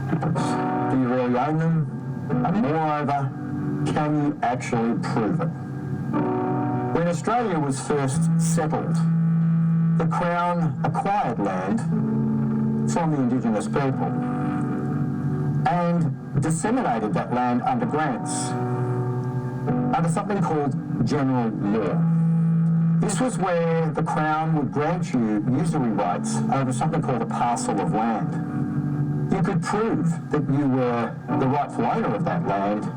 Do you really own them? And moreover, can you actually prove it? When Australia was first settled, the Crown acquired land from the Indigenous people and disseminated that land under grants, under something called general law. This was where the Crown would grant you usury rights over something called a parcel of land. You could prove that you were the rightful owner of that land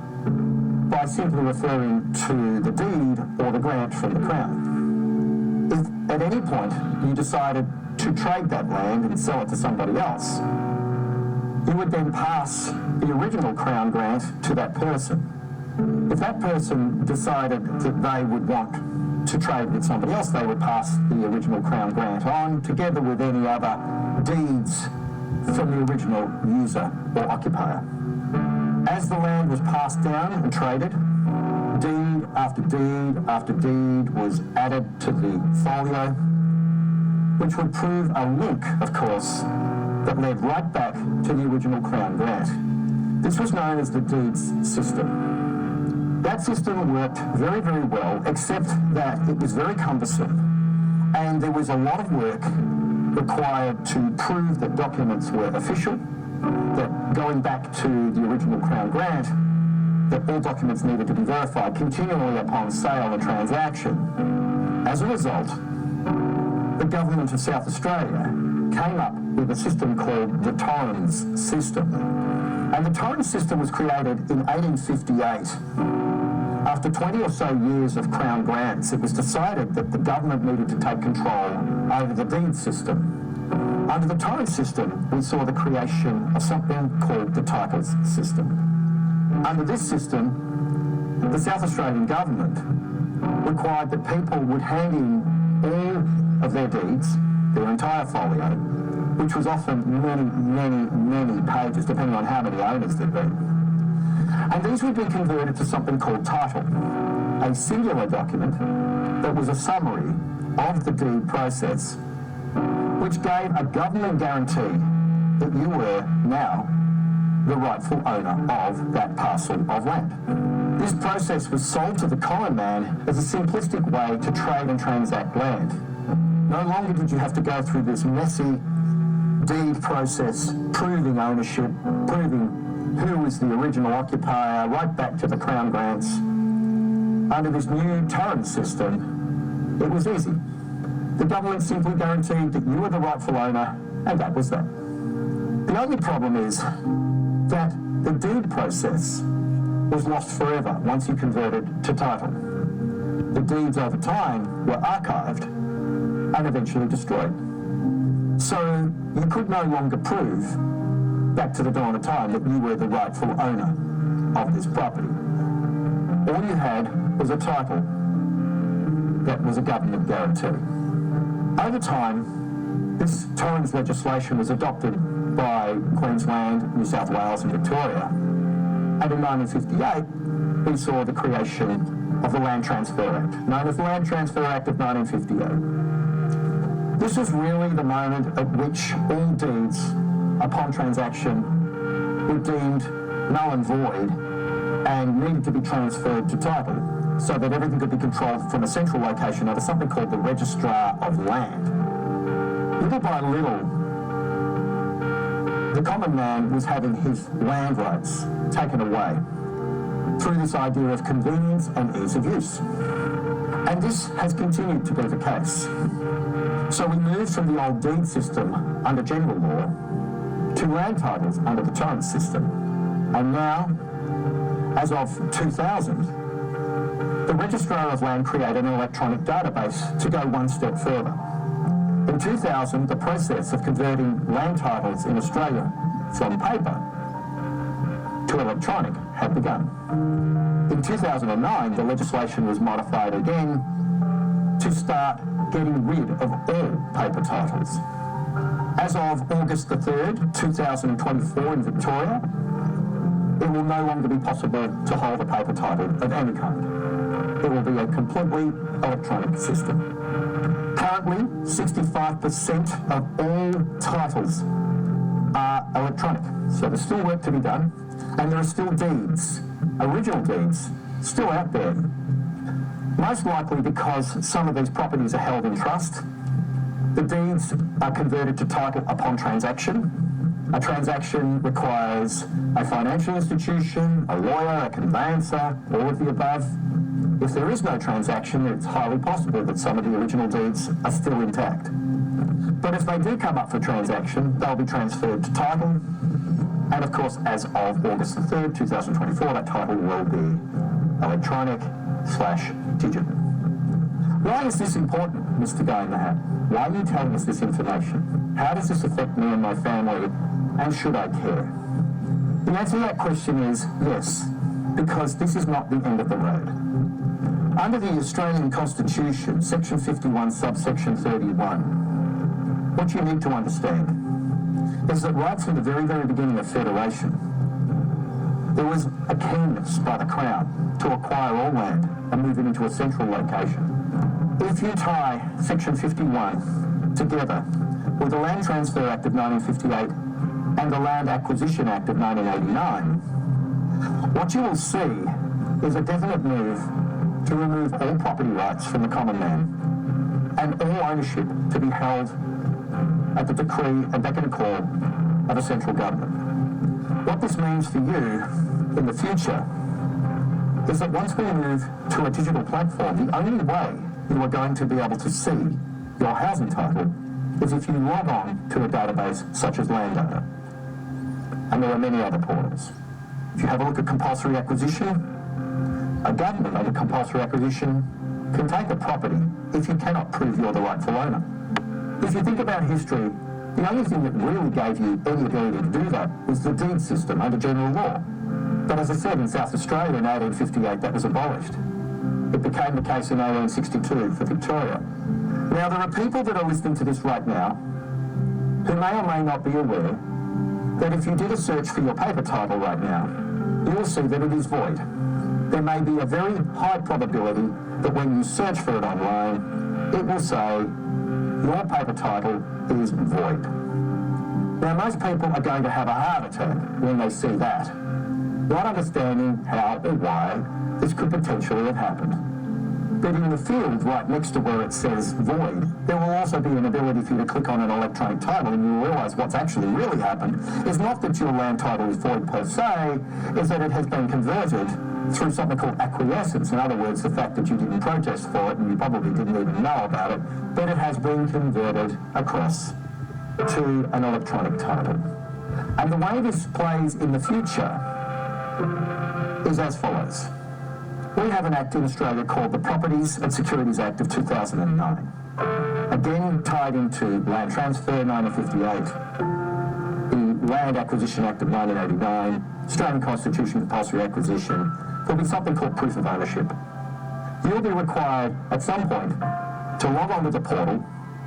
by simply referring to the deed or the grant from the Crown. If at any point you decided to trade that land and sell it to somebody else, you would then pass the original Crown grant to that person. If that person decided that they would want to trade with somebody else, they would pass the original Crown grant on, together with any other deeds from the original user or occupier. As the land was passed down and traded, deed after deed after deed was added to the folio, which would prove a link, of course, that led right back to the original Crown grant. This was known as the deeds system. That system worked very, very well, except that it was very cumbersome, and there was a lot of work required to prove that documents were official, that going back to the original Crown grant, that all documents needed to be verified continually upon sale and transaction. As a result, the government of South Australia came up with a system called the Torrens system. And the Torrens system was created in 1858. After 20 or so years of Crown grants, it was decided that the government needed to take control over the deed system. Under the Torrens system, we saw the creation of something called the titles system. Under this system, the South Australian government required that people would hand in all of their deeds, their entire folio, which was often many pages, depending on how many owners there'd been. And these would be converted to something called title, a singular document that was a summary of the deed process, which gave a government guarantee that you were now the rightful owner of that parcel of land. This process was sold to the common man as a simplistic way to trade and transact land. No longer did you have to go through this messy deed process, proving ownership, proving who was the original occupier, right back to the Crown grants. Under this new Torrens system, it was easy. The government simply guaranteed that you were the rightful owner, and that was that. The only problem is that the deed process was lost forever once you converted to title. The deeds over time were archived and eventually destroyed. So you could no longer prove, back to the dawn of time, that you were the rightful owner of this property. All you had was a title that was a government guarantee. Over time, this Torrens legislation was adopted by Queensland, New South Wales and Victoria. And in 1958, we saw the creation of the Land Transfer Act, known as the Land Transfer Act of 1958. This was really the moment at which all deeds upon transaction were deemed null and void and needed to be transferred to title so that everything could be controlled from a central location under something called the Registrar of Land. Little by little, the common man was having his land rights taken away through this idea of convenience and ease of use. And this has continued to be the case. So we moved from the old deed system under general law to land titles under the Torrens system. And now, as of 2000, the Registrar of Land created an electronic database to go one step further. In 2000, the process of converting land titles in Australia from paper to electronic had begun. In 2009, the legislation was modified again to start getting rid of all paper titles. As of August the 3rd, 2024 in Victoria, it will no longer be possible to hold a paper title of any kind. It will be a completely electronic system. Currently, 65% of all titles are electronic. So there's still work to be done, and there are still deeds, original deeds, still out there. Most likely because some of these properties are held in trust. The deeds are converted to title upon transaction. A transaction requires a financial institution, a lawyer, a conveyancer, all of the above. If there is no transaction, it's highly possible that some of the original deeds are still intact. But if they do come up for transaction, they'll be transferred to title. And of course, as of August the 3rd, 2024, that title will be electronic/digital. Why is this important, Mr. Guy in the Hat? Why are you telling us this information? How does this affect me and my family, and should I care? The answer to that question is yes, because this is not the end of the road. Under the Australian Constitution, Section 51, subsection 31, what you need to understand is that right from the very, very beginning of Federation, there was a keenness by the Crown to acquire all land and move it into a central location. If you tie Section 51 together with the Land Transfer Act of 1958 and the Land Acquisition Act of 1989, what you will see is a definite move to remove all property rights from the common man and all ownership to be held at the decree and beck and call of a central government. What this means for you in the future is that once we move to a digital platform, the only way you are going to be able to see your housing title is if you log on to a database such as Landowner. And there are many other portals. If you have a look at compulsory acquisition, a government under compulsory acquisition can take a property if you cannot prove you're the rightful owner. If you think about history, the only thing that really gave you any ability to do that was the deed system under general law. But as I said, in South Australia in 1858, that was abolished. It became the case in 1862 for Victoria. Now, there are people that are listening to this right now who may or may not be aware that if you did a search for your paper title right now, you will see that it is void. There may be a very high probability that when you search for it online, it will say your paper title is void. Now, most people are going to have a heart attack when they see that, not understanding how or why this could potentially have happened. But in the field right next to where it says void, there will also be an ability for you to click on an electronic title, and you'll realise what's actually really happened is not that your land title is void per se, is that it has been converted through something called acquiescence. In other words, the fact that you didn't protest for it and you probably didn't even know about it, but it has been converted across to an electronic title. And the way this plays in the future is as follows. We have an act in Australia called the Properties and Securities Act of 2009. Again, tied into Land Transfer 1958, the Land Acquisition Act of 1989, Australian Constitution Compulsory Acquisition. There'll be something called proof of ownership. You'll be required at some point to log on to the portal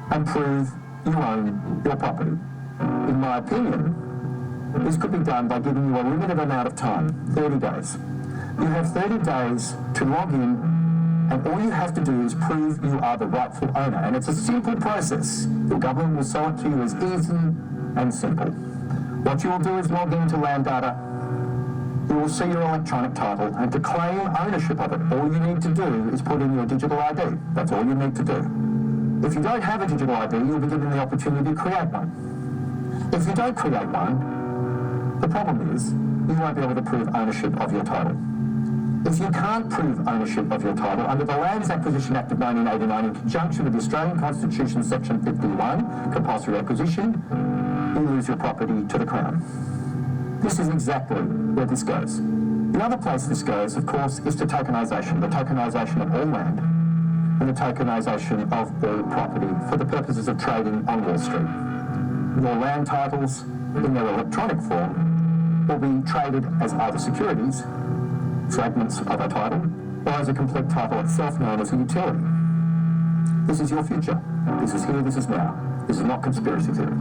and prove you own your property. In my opinion, this could be done by giving you a limited amount of time, 30 days. You have 30 days to log in, and all you have to do is prove you are the rightful owner. And it's a simple process. Your government will sell it to you as easy and simple. What you will do is log into Land Data. You will see your electronic title, and to claim ownership of it, all you need to do is put in your digital ID. That's all you need to do. If you don't have a digital ID, you'll be given the opportunity to create one. If you don't create one, the problem is you won't be able to prove ownership of your title. If you can't prove ownership of your title under the Lands Acquisition Act of 1989 in conjunction with the Australian Constitution Section 51, compulsory acquisition, you lose your property to the Crown. This is exactly where this goes. The other place this goes, of course, is to tokenization, the tokenization of all land and the tokenization of all property for the purposes of trading on Wall Street. Your land titles in their electronic form will be traded as either securities, fragments of a title, or as a complete title itself known as a utility. This is your future. This is here, this is now. This is not conspiracy theory.